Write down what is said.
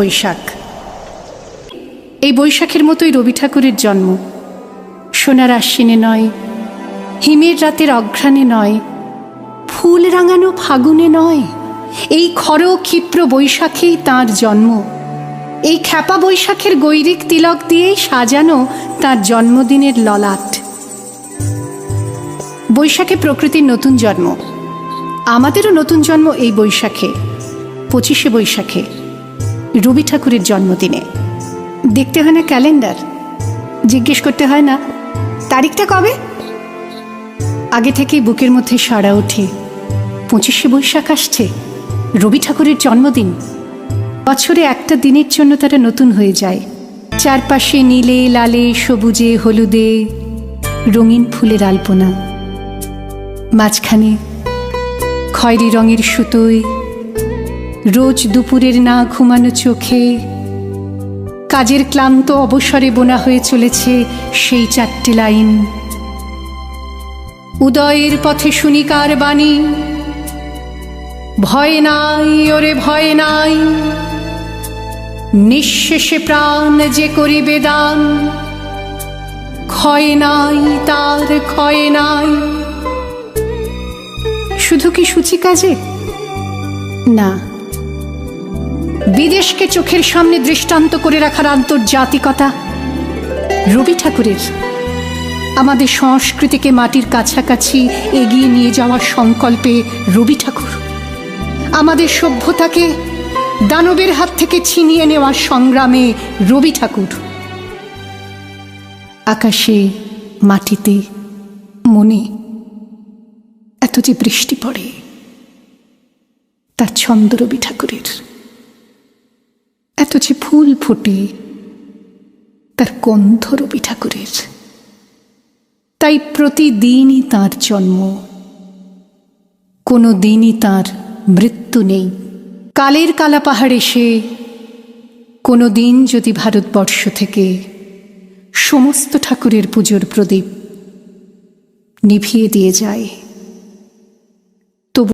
বৈশাখ। এই বৈশাখের মতোই রবি ঠাকুরের জন্ম। সোনার আশ্বিনে নয়, হিমের রাতের অঘ্রাণে নয়, ফুল রাঙানো ফাগুনে নয়, এই খর ক্ষিপ্র বৈশাখেই তাঁর জন্ম। এই খ্যাপা বৈশাখের গৈরিক তিলক দিয়েই সাজানো তাঁর জন্মদিনের ললাট। বৈশাখে প্রকৃতির নতুন জন্ম, আমাদেরও নতুন জন্ম এই বৈশাখে, 25শে বৈশাখে, রবি ঠাকুরের জন্মদিনে। দেখতে হয় না ক্যালেন্ডার, জিজ্ঞেস করতে হয় না তারিখটা কবে। আগে থেকেই বুকের মধ্যে সাড়া ওঠে, 25শে বৈশাখ আসছে, রবি ঠাকুরের জন্মদিন। বছরে একটা দিনের জন্য তারা নতুন হয়ে যায়। চারপাশে নীলে লালে সবুজে হলুদে রঙিন ফুলের আলপনা, মাঝখানে খয়েরি রঙের সুতোয় রোজ দুপুরের না ঘুমানো চোখে কাজের ক্লান্ত অবসরে বোনা হয়ে চলেছে সেই 4টে লাইন। উদয়ের পথে শুনিকার বাণী, ভয় নাই ওরে ভয় নাই, নিঃশেষে প্রাণ যে করিবে দান, ক্ষয় নাই তার ক্ষয় নাই। শুধু কি সূচি কাজে? না, বিদেশকে চোখের সামনে দৃষ্টান্ত করে রাখার আন্তর্জাতিকতা রবি ঠাকুরের। আমাদের সংস্কৃতিকে মাটির কাছাকাছি এগিয়ে নিয়ে যাওয়ার সংকল্পে রবি ঠাকুর। আমাদের সভ্যতাকে দানবের হাত থেকে ছিনিয়ে নেওয়ার সংগ্রামে রবি ঠাকুর। আকাশে, মাটিতে, মনে এত যে বৃষ্টি পড়ে, তার ছন্দ রবি ঠাকুরের। এত যে ফুল ফোটে, তার গন্ধ রবি ঠাকুরের। তাই প্রতিদিনই তাঁর জন্ম, কোনো দিনই তাঁর মৃত্যু নেই। কালের কালা পাহাড় এসে কোনো দিন যদি ভারতবর্ষ থেকে সমস্ত ঠাকুরের পুজোর প্রদীপ নিভিয়ে দিয়ে যায়,